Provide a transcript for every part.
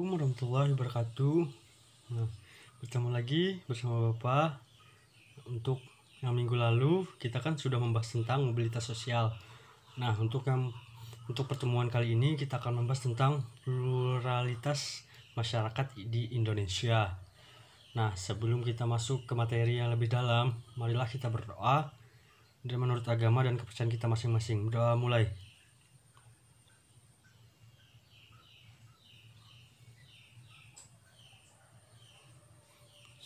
Assalamualaikum warahmatullahi wabarakatuh. Nah, bertemu lagi bersama Bapak. Untuk yang minggu lalu kita kan sudah membahas tentang mobilitas sosial. Nah, untuk pertemuan kali ini kita akan membahas tentang pluralitas masyarakat di Indonesia. Nah, sebelum kita masuk ke materi yang lebih dalam, marilah kita berdoa dan menurut agama dan kepercayaan kita masing-masing. Doa mulai.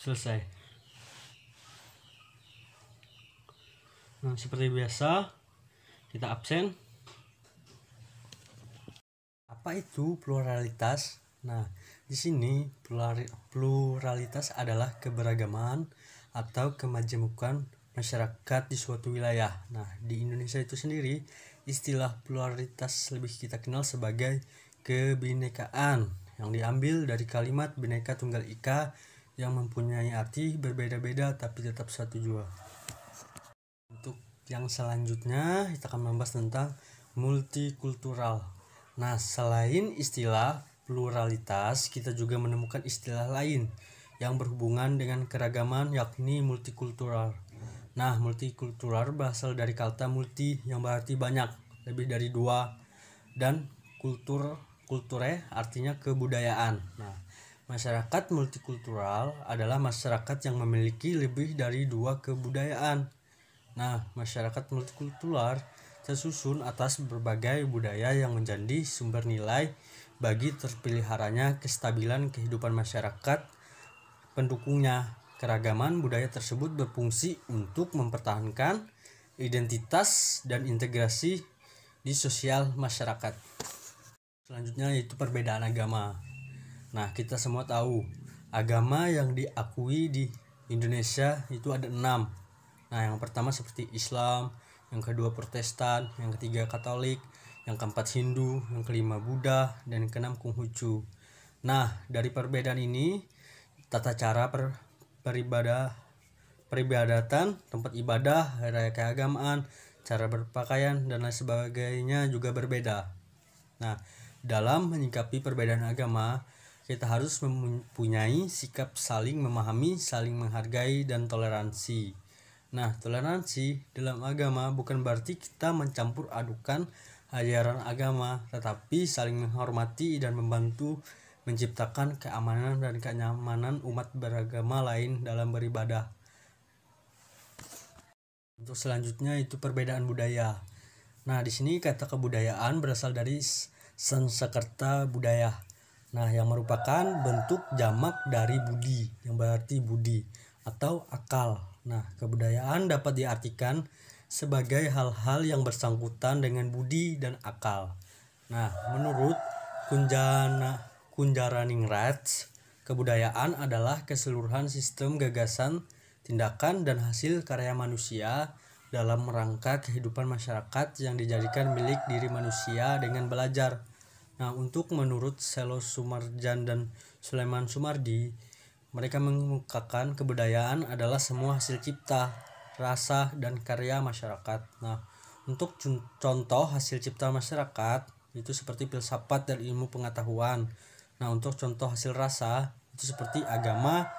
Selesai. Nah, seperti biasa kita absen. Apa itu pluralitas? Nah, di sini pluralitas adalah keberagaman atau kemajemukan masyarakat di suatu wilayah. Nah, di Indonesia itu sendiri istilah pluralitas lebih kita kenal sebagai kebinekaan yang diambil dari kalimat Bhinneka Tunggal Ika yang mempunyai arti berbeda-beda tapi tetap satu jua. Untuk yang selanjutnya kita akan membahas tentang multikultural. Nah, selain istilah pluralitas, kita juga menemukan istilah lain yang berhubungan dengan keragaman, yakni multikultural. Nah, multikultural berasal dari kata multi yang berarti banyak, lebih dari dua, dan kulture artinya kebudayaan. Nah, masyarakat multikultural adalah masyarakat yang memiliki lebih dari dua kebudayaan. Nah, masyarakat multikultural tersusun atas berbagai budaya yang menjadi sumber nilai bagi terpeliharanya kestabilan kehidupan masyarakat pendukungnya. Keragaman budaya tersebut berfungsi untuk mempertahankan identitas dan integrasi di sosial masyarakat. Selanjutnya yaitu perbedaan agama. Nah, kita semua tahu agama yang diakui di Indonesia itu ada 6. Nah, yang pertama seperti Islam, yang kedua Protestan, yang ketiga Katolik, yang keempat Hindu, yang kelima Buddha, dan yang keenam Konghucu. Nah, dari perbedaan ini, tata cara peribadatan, tempat ibadah, raya keagamaan, cara berpakaian, dan lain sebagainya juga berbeda. Nah, dalam menyikapi perbedaan agama, kita harus mempunyai sikap saling memahami, saling menghargai, dan toleransi. Nah, toleransi dalam agama bukan berarti kita mencampur adukan ajaran agama, tetapi saling menghormati dan membantu menciptakan keamanan dan kenyamanan umat beragama lain dalam beribadah. Untuk selanjutnya itu perbedaan budaya. Nah, di sini kata kebudayaan berasal dari Sanskerta budaya. Nah, yang merupakan bentuk jamak dari budi, yang berarti budi atau akal. Nah, kebudayaan dapat diartikan sebagai hal-hal yang bersangkutan dengan budi dan akal. Nah, menurut Kunjaraningrat, kebudayaan adalah keseluruhan sistem gagasan, tindakan, dan hasil karya manusia dalam rangka kehidupan masyarakat yang dijadikan milik diri manusia dengan belajar. Nah, untuk menurut Selo Sumarjan dan Sulaiman Sumardi, mereka mengemukakan kebudayaan adalah semua hasil cipta, rasa, dan karya masyarakat. Nah, untuk contoh hasil cipta masyarakat itu seperti filsafat dan ilmu pengetahuan. Nah, untuk contoh hasil rasa itu seperti agama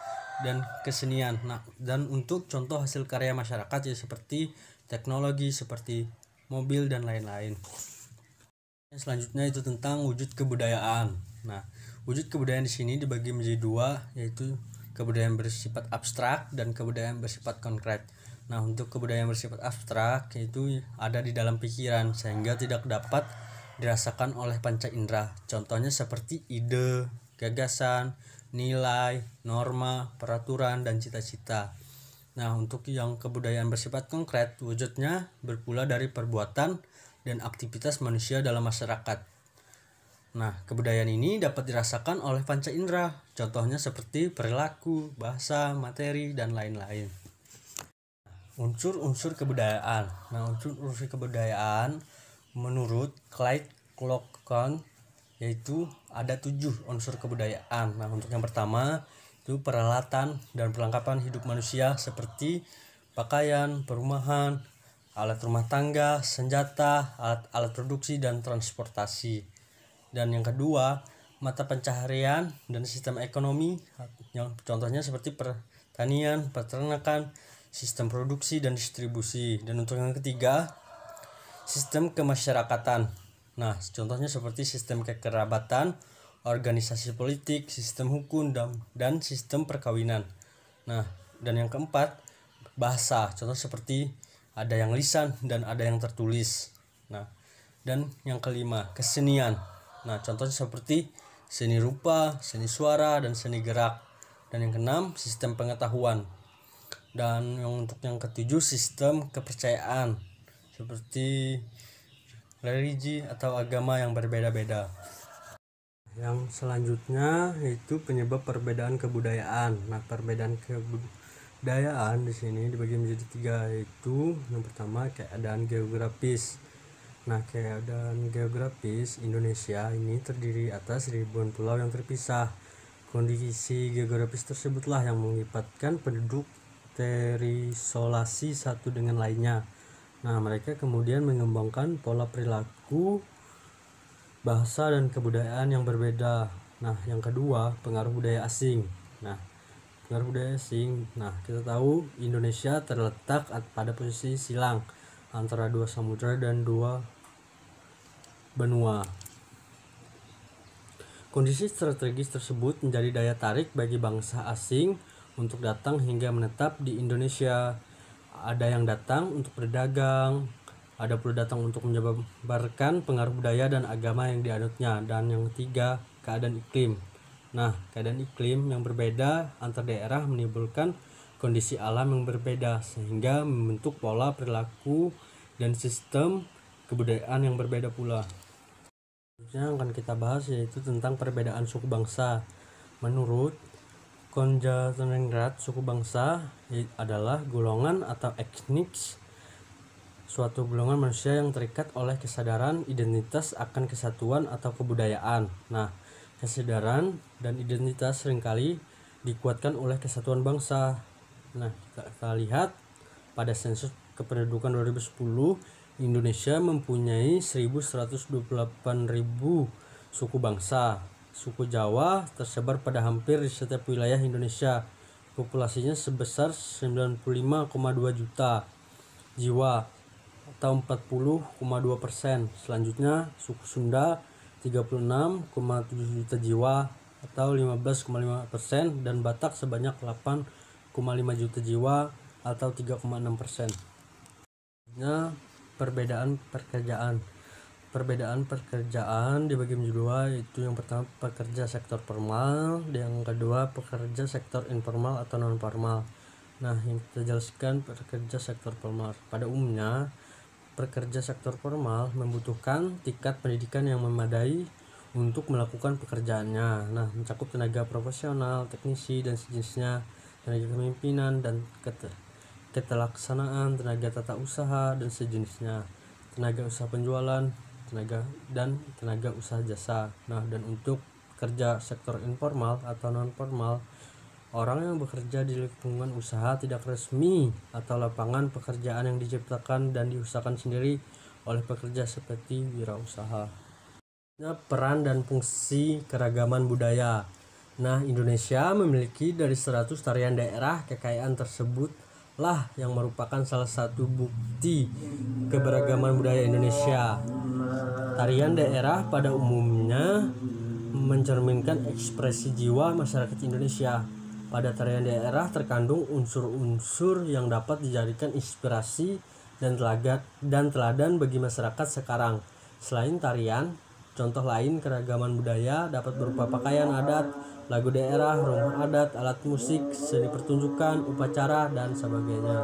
dan kesenian. Nah, dan untuk contoh hasil karya masyarakat ya seperti teknologi, seperti mobil dan lain-lain. Selanjutnya itu tentang wujud kebudayaan. Nah, wujud kebudayaan di sini dibagi menjadi dua, yaitu kebudayaan bersifat abstrak dan kebudayaan bersifat konkret. Nah, untuk kebudayaan bersifat abstrak itu ada di dalam pikiran sehingga tidak dapat dirasakan oleh panca indera. Contohnya seperti ide, gagasan, nilai, norma, peraturan, dan cita-cita. Nah, untuk yang kebudayaan bersifat konkret, wujudnya bermula dari perbuatan dan aktivitas manusia dalam masyarakat. Nah, kebudayaan ini dapat dirasakan oleh panca indera. Contohnya seperti perilaku, bahasa, materi, dan lain-lain. Unsur-unsur kebudayaan. Nah, unsur-unsur kebudayaan menurut Clyde Clockton yaitu ada 7 unsur kebudayaan. Nah, untuk yang pertama itu peralatan dan perlengkapan hidup manusia seperti pakaian, perumahan, alat rumah tangga, senjata, alat produksi, dan transportasi. Dan yang kedua, mata pencaharian dan sistem ekonomi, yang contohnya seperti pertanian, peternakan, sistem produksi dan distribusi. Dan untuk yang ketiga, sistem kemasyarakatan. Nah, contohnya seperti sistem kekerabatan, organisasi politik, sistem hukum, dan sistem perkawinan. Nah, dan yang keempat, bahasa. Contoh seperti ada yang lisan dan ada yang tertulis. Nah, dan yang kelima, kesenian. Nah, contohnya seperti seni rupa, seni suara, dan seni gerak. Dan yang keenam, sistem pengetahuan. Dan untuk yang ketujuh, sistem kepercayaan seperti religi atau agama yang berbeda-beda. Yang selanjutnya yaitu penyebab perbedaan kebudayaan. Nah, perbedaan kebudayaan di sini dibagi menjadi tiga, yaitu yang pertama keadaan geografis. Nah, keadaan geografis Indonesia ini terdiri atas ribuan pulau yang terpisah. Kondisi geografis tersebutlah yang mengibatkan penduduk terisolasi satu dengan lainnya. Nah, mereka kemudian mengembangkan pola perilaku, bahasa, dan kebudayaan yang berbeda. Nah, yang kedua, pengaruh budaya asing. Nah, pengaruh budaya asing. Nah, kita tahu Indonesia terletak pada posisi silang antara dua samudra dan dua benua. Kondisi strategis tersebut menjadi daya tarik bagi bangsa asing untuk datang hingga menetap di Indonesia. Ada yang datang untuk berdagang, ada pula datang untuk menyebarkan pengaruh budaya dan agama yang dianutnya. Dan yang ketiga, keadaan iklim. Nah, keadaan iklim yang berbeda antar daerah menimbulkan kondisi alam yang berbeda sehingga membentuk pola perilaku dan sistem kebudayaan yang berbeda pula. Yang akan kita bahas yaitu tentang perbedaan suku bangsa. Menurut Konjantinegrat, suku bangsa adalah golongan atau etnis suatu golongan manusia yang terikat oleh kesadaran identitas akan kesatuan atau kebudayaan. Nah, kesadaran dan identitas seringkali dikuatkan oleh kesatuan bangsa. Nah, kita lihat pada sensus kependudukan 2010, Indonesia mempunyai 1128.000 suku bangsa. Suku Jawa tersebar pada hampir di setiap wilayah Indonesia. Populasinya sebesar 95,2 juta jiwa atau 40,2%. Selanjutnya suku Sunda 36,7 juta jiwa atau 15,5%, dan Batak sebanyak 8,5 juta jiwa atau 3,6%. Perbedaan pekerjaan. Perbedaan pekerjaan dibagi menjadi dua, yaitu yang pertama pekerja sektor formal, yang kedua pekerja sektor informal atau non formal. Nah, yang kita jelaskan pekerja sektor formal. Pada umumnya pekerja sektor formal membutuhkan tingkat pendidikan yang memadai untuk melakukan pekerjaannya. Nah, mencakup tenaga profesional, teknisi dan sejenisnya, tenaga kepemimpinan dan ketelaksanaan, tenaga tata usaha dan sejenisnya, tenaga usaha penjualan, tenaga usaha jasa. Nah, dan untuk kerja sektor informal atau non formal, orang yang bekerja di lingkungan usaha tidak resmi atau lapangan pekerjaan yang diciptakan dan diusahakan sendiri oleh pekerja seperti wirausaha. Peran dan fungsi keragaman budaya. Nah, Indonesia memiliki dari 100 tarian daerah. Kekayaan tersebut lah yang merupakan salah satu bukti keberagaman budaya Indonesia. Tarian daerah pada umumnya mencerminkan ekspresi jiwa masyarakat Indonesia. Pada tarian daerah terkandung unsur-unsur yang dapat dijadikan inspirasi dan teladan bagi masyarakat sekarang. Selain tarian, contoh lain keragaman budaya dapat berupa pakaian adat, lagu daerah, rumah adat, alat musik, seni pertunjukan, upacara, dan sebagainya.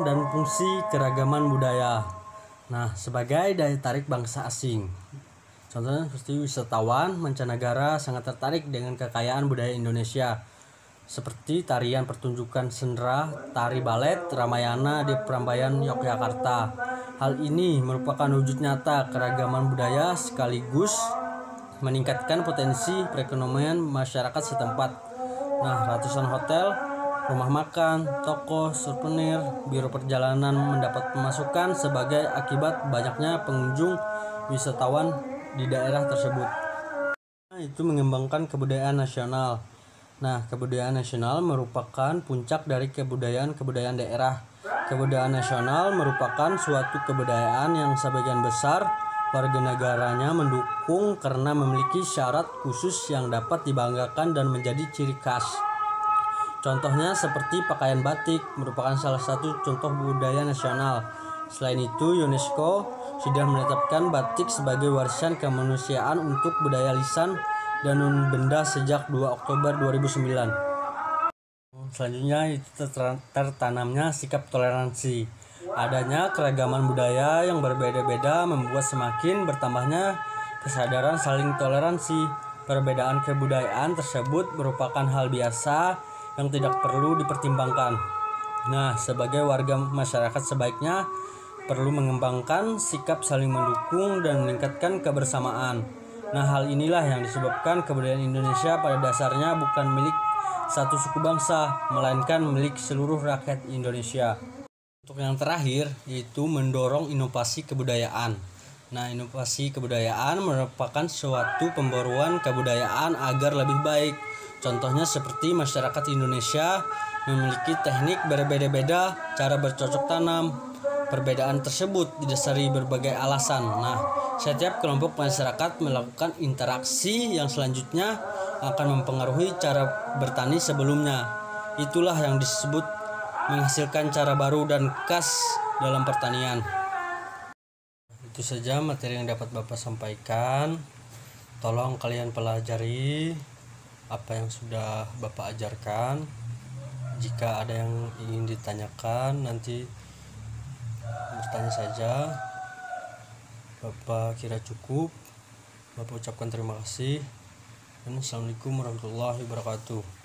Dan fungsi keragaman budaya. Nah, sebagai daya tarik bangsa asing. Contohnya seperti wisatawan mancanegara sangat tertarik dengan kekayaan budaya Indonesia, seperti tarian pertunjukan sendera, tari balet, Ramayana di Prambanan Yogyakarta. Hal ini merupakan wujud nyata keragaman budaya sekaligus meningkatkan potensi perekonomian masyarakat setempat. Nah, ratusan hotel, rumah makan, toko, souvenir, biro perjalanan mendapat pemasukan sebagai akibat banyaknya pengunjung wisatawan di daerah tersebut. Itu mengembangkan kebudayaan nasional. Nah, kebudayaan nasional merupakan puncak dari kebudayaan daerah. Kebudayaan nasional merupakan suatu kebudayaan yang sebagian besar warga negaranya mendukung karena memiliki syarat khusus yang dapat dibanggakan dan menjadi ciri khas. Contohnya seperti pakaian batik merupakan salah satu contoh budaya nasional. Selain itu, UNESCO sudah menetapkan batik sebagai warisan kemanusiaan untuk budaya lisan dan non-benda sejak 2 Oktober 2009. Selanjutnya itu tertanamnya sikap toleransi. Adanya keragaman budaya yang berbeda-beda membuat semakin bertambahnya kesadaran saling toleransi. Perbedaan kebudayaan tersebut merupakan hal biasa yang tidak perlu dipertimbangkan. Nah, sebagai warga masyarakat sebaiknya perlu mengembangkan sikap saling mendukung dan meningkatkan kebersamaan. Nah, hal inilah yang disebabkan kebudayaan Indonesia pada dasarnya bukan milik satu suku bangsa, melainkan milik seluruh rakyat Indonesia. Untuk yang terakhir, yaitu mendorong inovasi kebudayaan. Nah, inovasi kebudayaan merupakan suatu pembaruan kebudayaan agar lebih baik. Contohnya seperti masyarakat Indonesia memiliki teknik berbeda-beda cara bercocok tanam. Perbedaan tersebut didasari berbagai alasan. Nah, setiap kelompok masyarakat melakukan interaksi yang selanjutnya akan mempengaruhi cara bertani sebelumnya. Itulah yang disebut menghasilkan cara baru dan khas dalam pertanian. Itu saja materi yang dapat Bapak sampaikan. Tolong kalian pelajari apa yang sudah Bapak ajarkan. Jika ada yang ingin ditanyakan, nanti bertanya saja. Bapak kira cukup. Bapak ucapkan terima kasih. Dan Assalamualaikum warahmatullahi wabarakatuh.